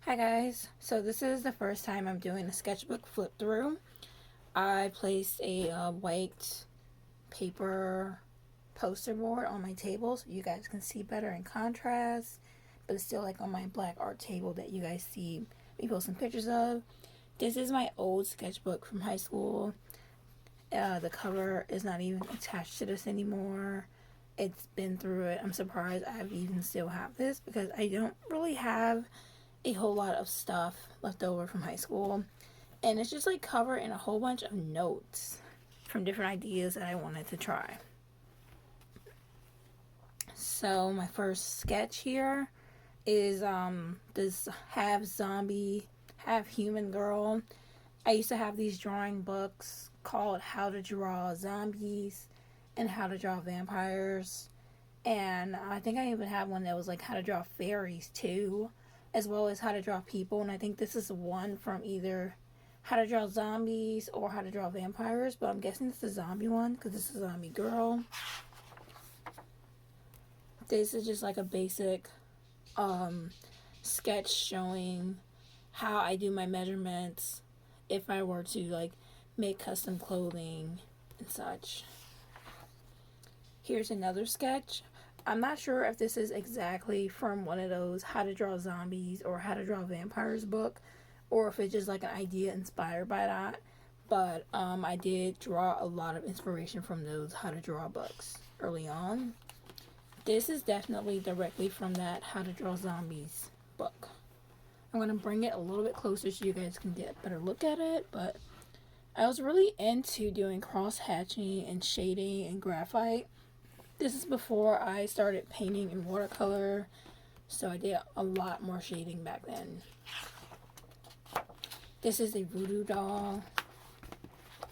Hi guys, so this is the first time I'm doing a sketchbook flip through. I placed a white paper poster board on my table so you guys can see better in contrast, but it's still like on my black art table that you guys see me posting pictures of. This is my old sketchbook from high school. The cover is not even attached to this anymore. It's been through it. I'm surprised I even still have this because I don't really have a whole lot of stuff left over from high school, and it's just like covered in a whole bunch of notes from different ideas that I wanted to try. So my first sketch here is this half zombie half human girl. I used to have these drawing books called How to Draw Zombies and How to Draw Vampires, and I think I even have one that was like How to Draw Fairies too, as well as How to Draw People. And I think this is one from either How to Draw Zombies or How to Draw Vampires, but I'm guessing it's the zombie one because this is a zombie girl. This is just like a basic sketch showing how I do my measurements if I were to like make custom clothing and such. Here's another sketch. I'm not sure if this is exactly from one of those How to Draw Zombies or How to Draw Vampires book, or if it's just like an idea inspired by that. But I did draw a lot of inspiration from those How to Draw books early on. This is definitely directly from that How to Draw Zombies book. I'm going to bring it a little bit closer so you guys can get a better look at it, but I was really into doing cross hatching and shading and graphite. This is before I started painting in watercolor, so I did a lot more shading back then. This is a voodoo doll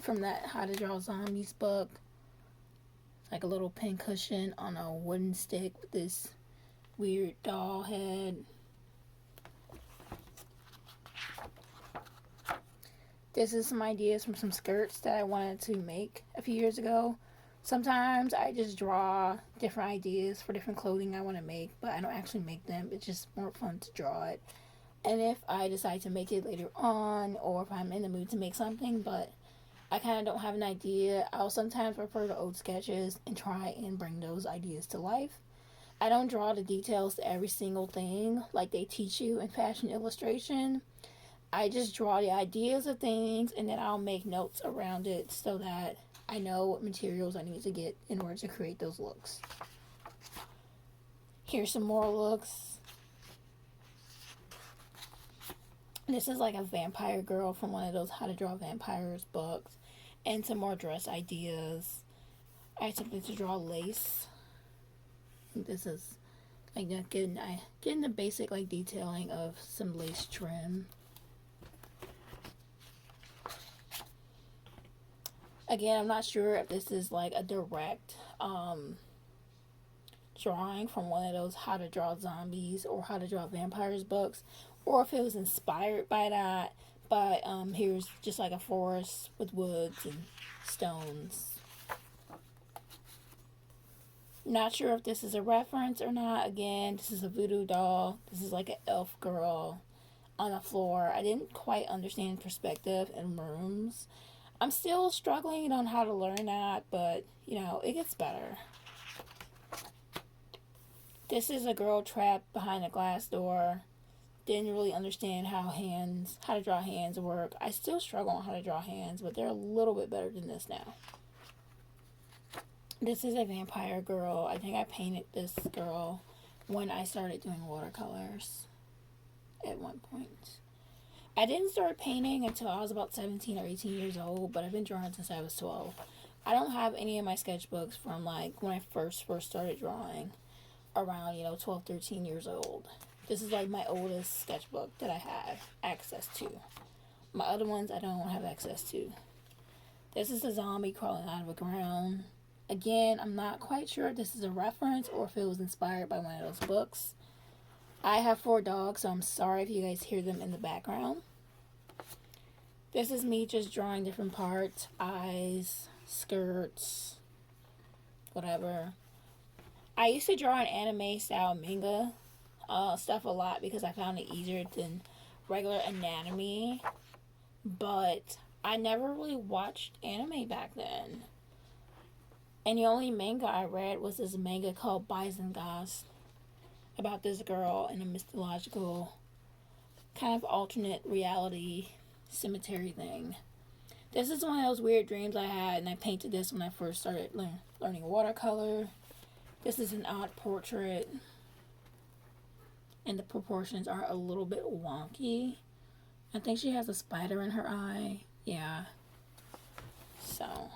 from that How to Draw Zombies book. It's like a little pincushion on a wooden stick with this weird doll head. This is some ideas from some skirts that I wanted to make a few years ago. Sometimes I just draw different ideas for different clothing I want to make, but I don't actually make them. It's just more fun to draw it. And if I decide to make it later on, or if I'm in the mood to make something, but I kind of don't have an idea, I'll sometimes refer to old sketches and try and bring those ideas to life. I don't draw the details to every single thing like they teach you in fashion illustration. I just draw the ideas of things and then I'll make notes around it so that I know what materials I need to get in order to create those looks. Here's some more looks. This is like a vampire girl from one of those How to Draw Vampires books, and some more dress ideas. I attempted to draw lace. This is like getting the basic like detailing of some lace trim. Again, I'm not sure if this is like a direct drawing from one of those How to Draw Zombies or How to Draw Vampires books, or if it was inspired by that. But here's just like a forest with woods and stones. Not sure if this is a reference or not. Again, this is a voodoo doll. This is like an elf girl on the floor. I didn't quite understand perspective and rooms. I'm still struggling on how to learn that, but you know, it gets better. This is a girl trapped behind a glass door. Didn't really understand how to draw hands work. I still struggle on how to draw hands, but they're a little bit better than this now. This is a vampire girl. I think I painted this girl when I started doing watercolors at one point. I didn't start painting until I was about 17 or 18 years old, but I've been drawing since I was 12. I don't have any of my sketchbooks from like when I first started drawing around, 12, 13 years old. This is like my oldest sketchbook that I have access to. My other ones I don't have access to. This is a zombie crawling out of the ground. Again, I'm not quite sure if this is a reference or if it was inspired by one of those books. I have 4 dogs, so I'm sorry if you guys hear them in the background. This is me just drawing different parts, eyes, skirts, whatever. I used to draw an anime style manga stuff a lot because I found it easier than regular anatomy, but I never really watched anime back then. And the only manga I read was this manga called Bizengas, about this girl in a mythological kind of alternate reality cemetery thing. This is one of those weird dreams I had, and I painted this when I first started learning watercolor. This is an odd portrait, and the proportions are a little bit wonky. I think she has a spider in her eye. Yeah. So,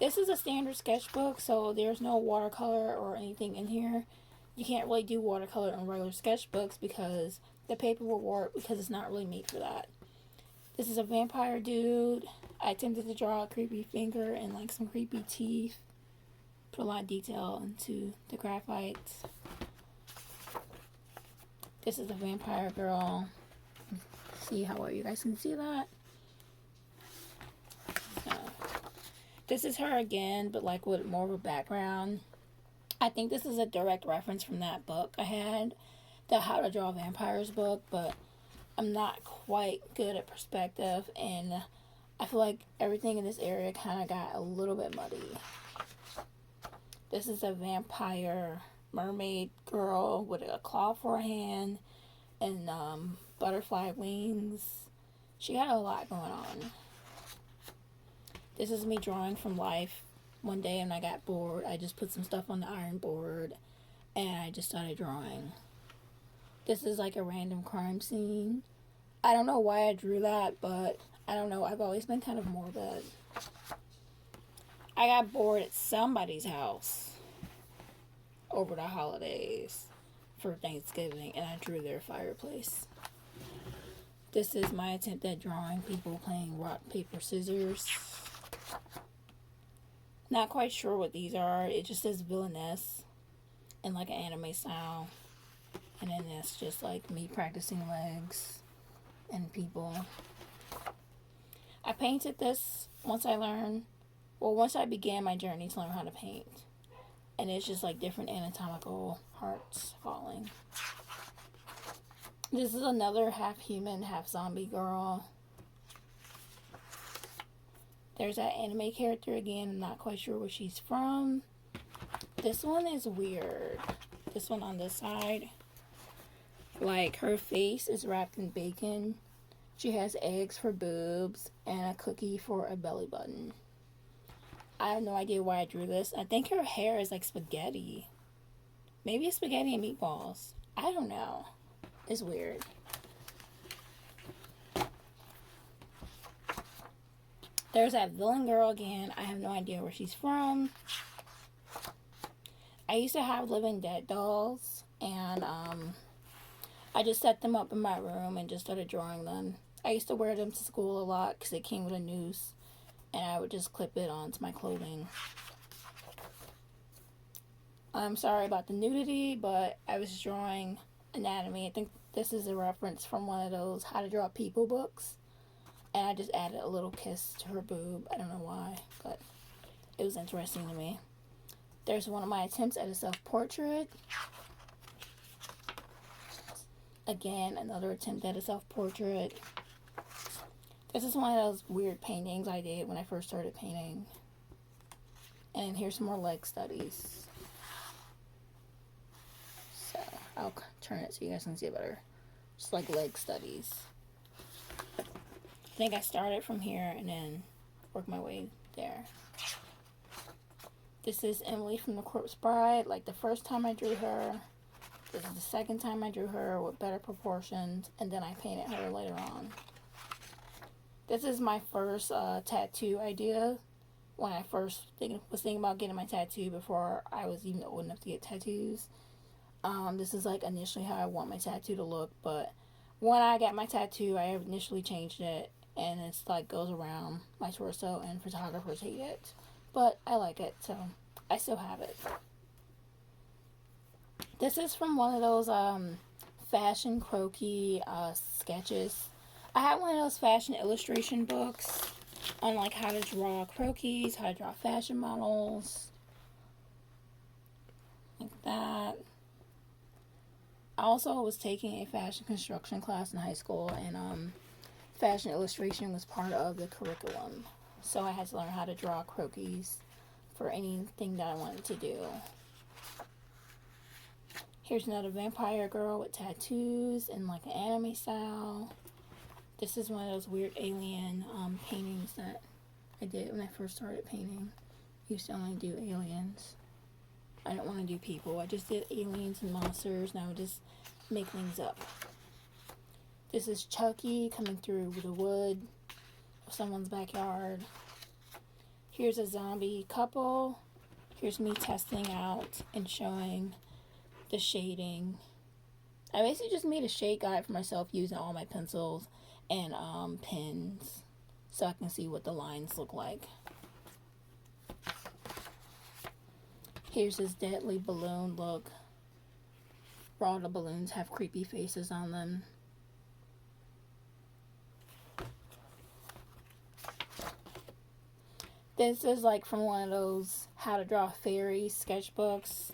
this is a standard sketchbook, so there's no watercolor or anything in here. You can't really do watercolor in regular sketchbooks because the paper will warp, because it's not really made for that. This is a vampire dude. I attempted to draw a creepy finger and like some creepy teeth. Put a lot of detail into the graphites. This is a vampire girl. See how well you guys can see that. So, this is her again, but like with more of a background. I think this is a direct reference from that book I had, the How to Draw Vampires book, but I'm not quite good at perspective, and I feel like everything in this area kind of got a little bit muddy. This is a vampire mermaid girl with a claw for a hand and butterfly wings. She got a lot going on. This is me drawing from life. One day when I got bored, I just put some stuff on the iron board and I just started drawing. This is like a random crime scene. I don't know why I drew that, but I don't know. I've always been kind of morbid. I got bored at somebody's house over the holidays for Thanksgiving, and I drew their fireplace. This is my attempt at drawing people playing rock, paper, scissors. Not quite sure what these are. It just says villainess in like an anime style. And then it's just like me practicing legs and people. I painted this once I began my journey to learn how to paint. And it's just like different anatomical hearts falling. This is another half human, half zombie girl. There's that anime character again. I'm not quite sure where she's from. This one is weird. This one on this side. Like, her face is wrapped in bacon. She has eggs for boobs and a cookie for a belly button. I have no idea why I drew this. I think her hair is like spaghetti. Maybe it's spaghetti and meatballs. I don't know. It's weird. There's that villain girl again. I have no idea where she's from. I used to have Living Dead dolls, and I just set them up in my room and just started drawing them. I used to wear them to school a lot because it came with a noose, and I would just clip it onto my clothing. I'm sorry about the nudity, but I was drawing anatomy. I think this is a reference from one of those How to Draw People books. And I just added a little kiss to her boob. I don't know why, but it was interesting to me. There's one of my attempts at a self-portrait. Again, another attempt at a self-portrait. This is one of those weird paintings I did when I first started painting. And here's some more leg studies. So, I'll turn it so you guys can see it better. Just like leg studies. I think I started from here and then worked my way there. This is Emily from The Corpse Bride. Like the first time I drew her. This is the second time I drew her with better proportions. And then I painted her later on. This is my first tattoo idea. When I first was thinking about getting my tattoo before I was even old enough to get tattoos. This is like initially how I want my tattoo to look. But when I got my tattoo, I initially changed it. And it's like goes around my torso, and photographers hate it. But I like it, so I still have it. This is from one of those fashion croquis sketches. I had one of those fashion illustration books on like how to draw croquis, how to draw fashion models. Like that. I also was taking a fashion construction class in high school, and fashion illustration was part of the curriculum. So I had to learn how to draw croquis for anything that I wanted to do. Here's another vampire girl with tattoos and like an anime style. This is one of those weird alien paintings that I did when I first started painting. I used to only do aliens. I didn't want to do people. I just did aliens and monsters, and I would just make things up. This is Chucky coming through the wood of someone's backyard. Here's a zombie couple. Here's me testing out and showing the shading. I basically just made a shade guide for myself using all my pencils and pens so I can see what the lines look like. Here's this deadly balloon look. All the balloons have creepy faces on them. This is like from one of those how to draw fairy sketchbooks.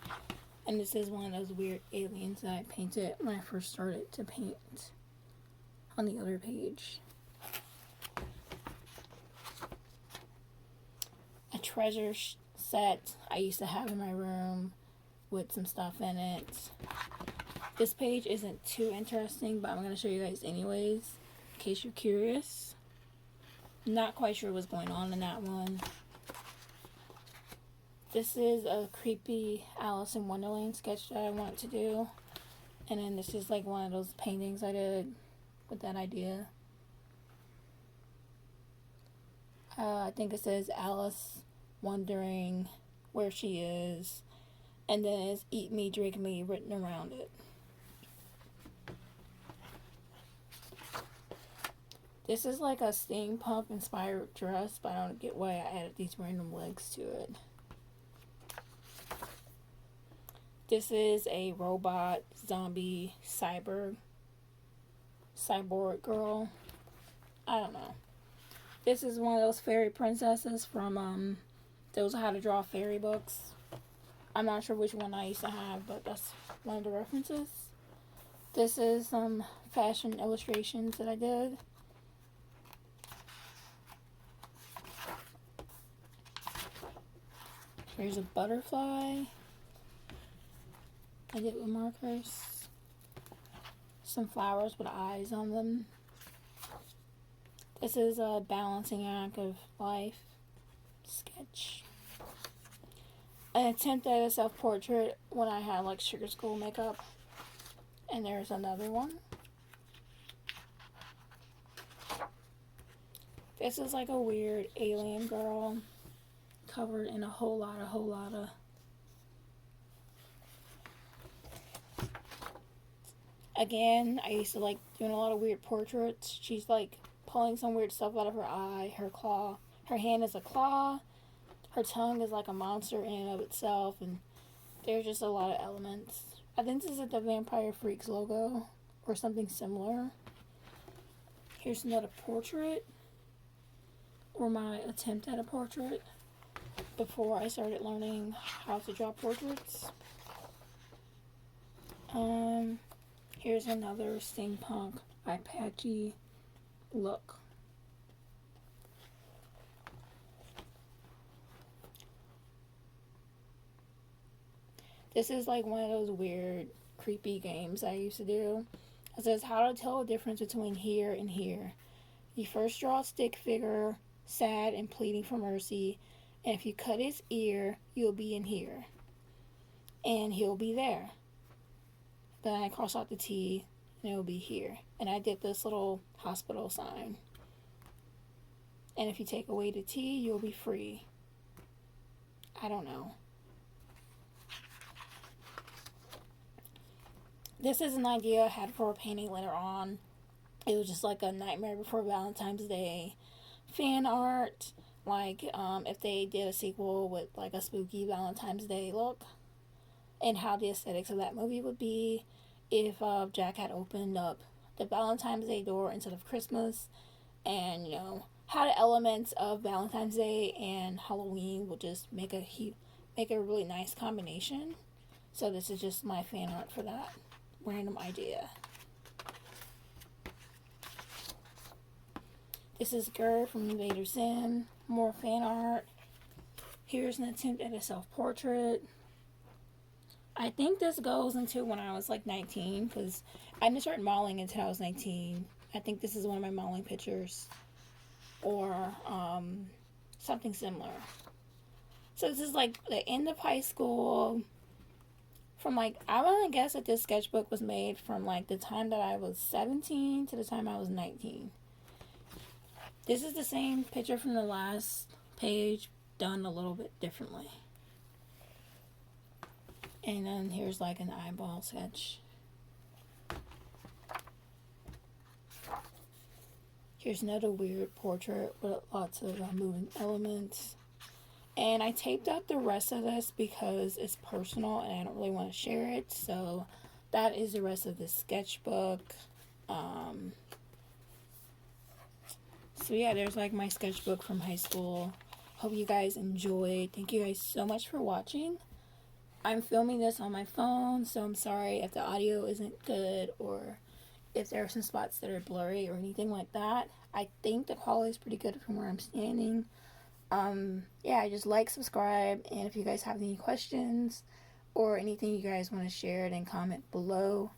And this is one of those weird aliens that I painted when I first started to paint on the other page. A treasure set I used to have in my room with some stuff in it. This page isn't too interesting, but I'm going to show you guys anyways, in case you're curious. Not quite sure what's going on in that one. This is a creepy Alice in Wonderland sketch that I wanted to do. And then this is like one of those paintings I did with that idea. I think it says Alice wondering where she is. And then it's eat me, drink me written around it. This is like a steampunk inspired dress, but I don't get why I added these random legs to it. This is a robot zombie cyborg girl. I don't know. This is one of those fairy princesses from those how to draw fairy books. I'm not sure which one I used to have, but that's one of the references. This is some fashion illustrations that I did. Here's a butterfly I did with markers. Some flowers with eyes on them. This is a balancing act of life sketch. An attempt at a self-portrait when I had like sugar school makeup. And there's another one. This is like a weird alien girl covered in a whole lot of again, I used to like doing a lot of weird portraits. She's like pulling some weird stuff out of her eye, her claw. Her hand is a claw. Her tongue is like a monster in and of itself, and there's just a lot of elements. I think this is the Vampire Freaks logo or something similar. Here's another portrait, or my attempt at a portrait before I started learning how to draw portraits. Here's another steampunk eye patchy look. This is like one of those weird, creepy games I used to do. It says how to tell the difference between here and here. You first draw a stick figure, sad and pleading for mercy, and if you cut his ear, you'll be in here. And he'll be there. Then I cross out the T, and it'll be here. And I did this little hospital sign. And if you take away the T, you'll be free. I don't know. This is an idea I had for a painting later on. It was just like a Nightmare Before Valentine's Day fan art. Like, if they did a sequel with like a spooky Valentine's Day look. And how the aesthetics of that movie would be if Jack had opened up the Valentine's Day door instead of Christmas. And, you know, how the elements of Valentine's Day and Halloween would just make a really nice combination. So this is just my fan art for that. random idea. This is Gur from Invader Sim. More fan art. Here's an attempt at a self-portrait. I think this goes into when I was like 19, because I didn't start modeling until I was 19. I think this is one of my modeling pictures, or something similar. So this is like the end of high school. From like, I want to guess that this sketchbook was made from like the time that I was 17 to the time I was 19. This is the same picture from the last page, done a little bit differently. And then here's like an eyeball sketch. Here's another weird portrait with lots of moving elements. And I taped up the rest of this because it's personal and I don't really want to share it. So that is the rest of the sketchbook. So yeah, there's like my sketchbook from high school. Hope you guys enjoyed. Thank you guys so much for watching. I'm filming this on my phone, so I'm sorry if the audio isn't good or if there are some spots that are blurry or anything like that. I think the quality is pretty good from where I'm standing. Yeah, just like, subscribe, and if you guys have any questions or anything you guys want to share, then comment below.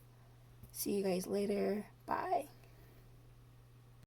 See you guys later. Bye.